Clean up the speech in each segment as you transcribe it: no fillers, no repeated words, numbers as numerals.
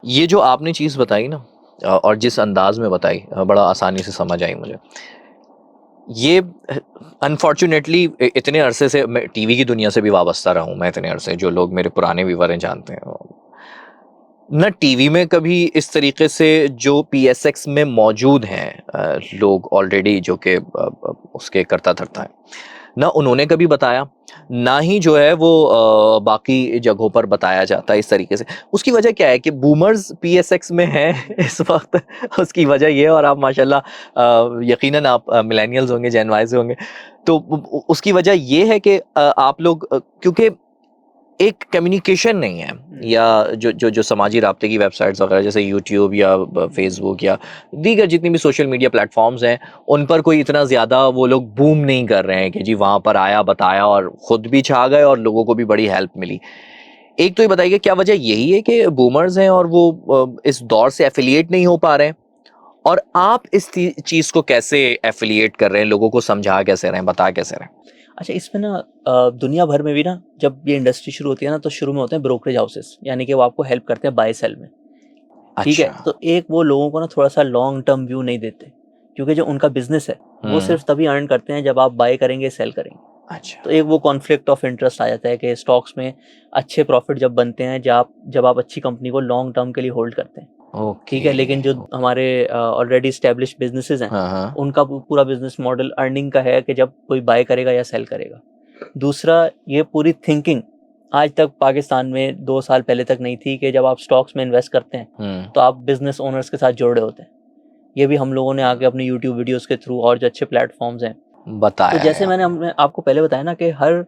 ये जो आपने चीज़ बताई ना और जिस अंदाज में बताई बड़ा आसानी से समझ आई मुझे। ये अनफॉर्चुनेटली इतने अरसे से मैं टीवी की दुनिया से भी वाबस्ता रहा हूँ, मैं इतने अरसे, जो लोग मेरे पुराने व्यूवर हैं जानते हैं। ना टीवी में कभी इस तरीके से जो पीएसएक्स में मौजूद हैं लोग ऑलरेडी जो कि उसके करता धरता है, ना उन्होंने कभी बताया, ना ही जो है वो बाकी जगहों पर बताया जाता है इस तरीके से। उसकी वजह क्या है कि बूमर्स पीएसएक्स में हैं इस वक्त। उसकी वजह ये है, और आप माशाल्लाह यकीनन आप मिलेनियल्स होंगे, जेन वाई से होंगे, तो उसकी वजह ये है कि आप लोग क्योंकि एक कम्युनिकेशन नहीं है, या जो समाजी राब्ते की वेबसाइट्स वगैरह जैसे यूट्यूब या फेसबुक या दीगर जितनी भी सोशल मीडिया प्लेटफॉर्म्स हैं, उन पर कोई इतना ज़्यादा वो लोग बूम नहीं कर रहे हैं कि जी वहाँ पर आया, बताया और ख़ुद भी छा गए और लोगों को भी बड़ी हेल्प मिली। एक तो ये बताइए क्या वजह यही है कि बूमर्स हैं और वो इस दौर से एफिलिएट नहीं हो पा रहे हैं, और आप इस चीज़ को कैसे एफिलिएट कर रहे हैं, लोगों को समझा कैसे रहे हैं, बता कैसे रहे हैं? अच्छा, इसमें ना दुनिया भर में भी ना जब ये इंडस्ट्री शुरू होती है ना, तो शुरू में होते हैं ब्रोकरेज हाउसेस, यानी कि वो आपको हेल्प करते हैं बाय सेल में। ठीक है, अच्छा। तो एक वो लोगों को ना थोड़ा सा लॉन्ग टर्म व्यू नहीं देते, क्योंकि जो उनका बिजनेस है वो सिर्फ तभी अर्न करते हैं जब आप बाय करेंगे, सेल करेंगे। अच्छा। तो एक वो कॉन्फ्लिक्ट ऑफ इंटरेस्ट आ जाता है कि स्टॉक्स में अच्छे प्रॉफिट जब बनते हैं जब आप अच्छी कंपनी को लॉन्ग टर्म के लिए होल्ड करते हैं। ओके। ठीक है, लेकिन जो हमारे ऑलरेडी एस्टेब्लिश्ड बिजनेसेस हैं, हाँ, हाँ। उनका पूरा बिजनेस मॉडल अर्निंग का है कि जब कोई बाय करेगा या सेल करेगा। दूसरा, ये पूरी थिंकिंग आज तक पाकिस्तान में 2 साल पहले तक नहीं थी कि जब आप स्टॉक्स में इन्वेस्ट करते हैं तो आप बिजनेस ओनर्स के साथ जुड़े होते हैं। ये भी हम लोगों ने आके अपने यूट्यूब वीडियोस के थ्रू और जो अच्छे प्लेटफॉर्म्स हैं, तो बताया है जैसे मैंने आपने। हमने आपको पहले बताया ना कि हर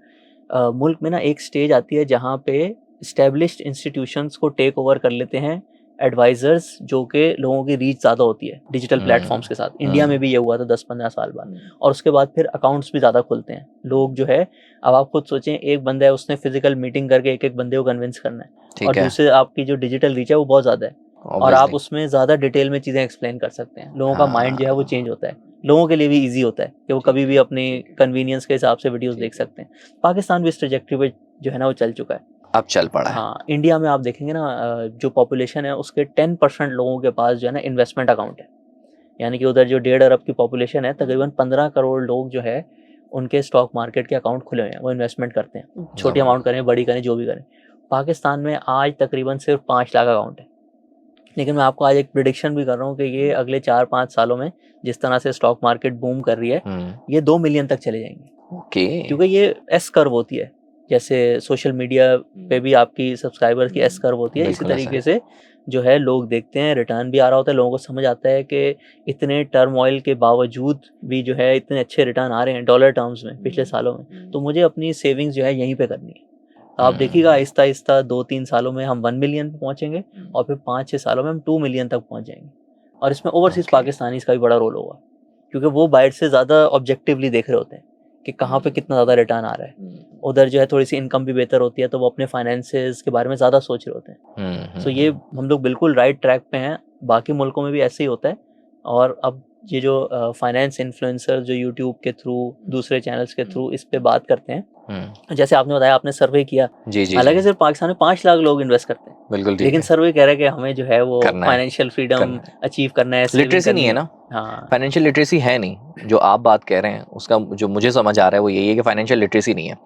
मुल्क में ना एक स्टेज आती है जहाँ पे एस्टेब्लिश्ड इंस्टीट्यूशंस को टेक ओवर कर लेते हैं एडवाइजर्स, जो कि लोगों की रीच ज़्यादा होती है डिजिटल प्लेटफॉर्म्स के साथ। इंडिया में भी ये हुआ था 10-15 साल बाद, और उसके बाद फिर अकाउंट्स भी ज़्यादा खुलते हैं। लोग जो है, अब आप खुद सोचें, एक बंदा है, उसने फिजिकल मीटिंग करके एक एक बंदे को कन्विंस करना है, और ठीक है। दूसरे आपकी जो डिजिटल रीच है वो बहुत ज़्यादा है, और आप ऑब्वियसली। उसमें ज़्यादा डिटेल में चीज़ें एक्सप्लेन कर सकते हैं। लोगों का माइंड जो है वो हाँ। चेंज होता है, लोगों के लिए भी ईजी होता है कि वो ठीक कभी है। भी अपनी कन्वीनियंस के हिसाब से वीडियोस देख सकते हैं। पाकिस्तान भी इस ट्रैजेक्टरी पे जो है ना वो चल चुका है। अब चल पड़ा है। हाँ, इंडिया में आप देखेंगे ना, जो पॉपुलेशन है उसके 10% लोगों के पास जो है ना इन्वेस्टमेंट अकाउंट है। यानी कि उधर जो 1.5 अरब की पॉपुलेशन है, तकरीबन 15 करोड़ लोग जो है, उनके स्टॉक मार्केट के अकाउंट खुले हुए हैं, वो इन्वेस्टमेंट करते हैं, छोटी अमाउंट ज़बरदस्त। करें, बड़ी करें, जो भी करें। पाकिस्तान में आज तकरीबन सिर्फ 5 लाख अकाउंट है, लेकिन मैं आपको आज एक प्रिडिक्शन भी कर रहा हूँ कि ये अगले 4-5 सालों में जिस तरह से स्टॉक मार्केट बूम कर रही है, ये 2 मिलियन तक चले जाएंगे। ओके। क्योंकि ये एस कर्व होती है, जैसे सोशल मीडिया पे भी आपकी सब्सक्राइबर्स की एस कर्व होती है, इसी बिल्कुल ऐसा है। तरीके से जो है लोग देखते हैं, रिटर्न भी आ रहा होता है, लोगों को समझ आता है कि इतने टर्मोइल के बावजूद भी जो है इतने अच्छे रिटर्न आ रहे हैं डॉलर टर्म्स में पिछले सालों में, तो मुझे अपनी सेविंग्स जो है यहीं पे करनी है। आप देखिएगा आहिस्ता आहिस्ता 2-3 सालों में हम 1 मिलियन पे पहुंचेंगे, और फिर 5-6 सालों में हम 2 मिलियन तक पहुंच जाएंगे। और इसमें ओवरसीज ओके। पाकिस्तानीज का भी बड़ा रोल होगा, क्योंकि वो बाहर से ज़्यादा ऑब्जेक्टिवली देख रहे होते हैं कि कहाँ पे कितना ज़्यादा रिटर्न आ रहा है। उधर जो है थोड़ी सी इनकम भी बेहतर होती है, तो वो अपने फाइनेंसेस के बारे में ज़्यादा सोच रहे होते हैं। सो ये हम लोग बिल्कुल राइट ट्रैक पे हैं। बाकी मुल्कों में भी ऐसे ही होता है, और अब ये जो फाइनेंस इन्फ्लुएंसर जो यूट्यूब के थ्रू, दूसरे चैनल्स के थ्रू इस पे बात करते हैं, जैसे आपने बताया, आपने सर्वे किया, जी, जी, जी। हालांकि सिर्फ पाकिस्तान में 5 लाख लोग इन्वेस्ट करते हैं, बिल्कुल ठीक लेकिन है। सर्वे कह रहा है कि हमें जो है वो करना है, फाइनेंशियल फ्रीडम करना है। अचीव करना है, सेविंग लिटरेसी नहीं करनी है है। ना, हाँ, फाइनेंशियल लिटरेसी है नहीं। जो आप बात कह रहे हैं उसका जो मुझे समझ आ रहा है वो यही है कि फाइनेंशियल लिटरेसी नहीं है।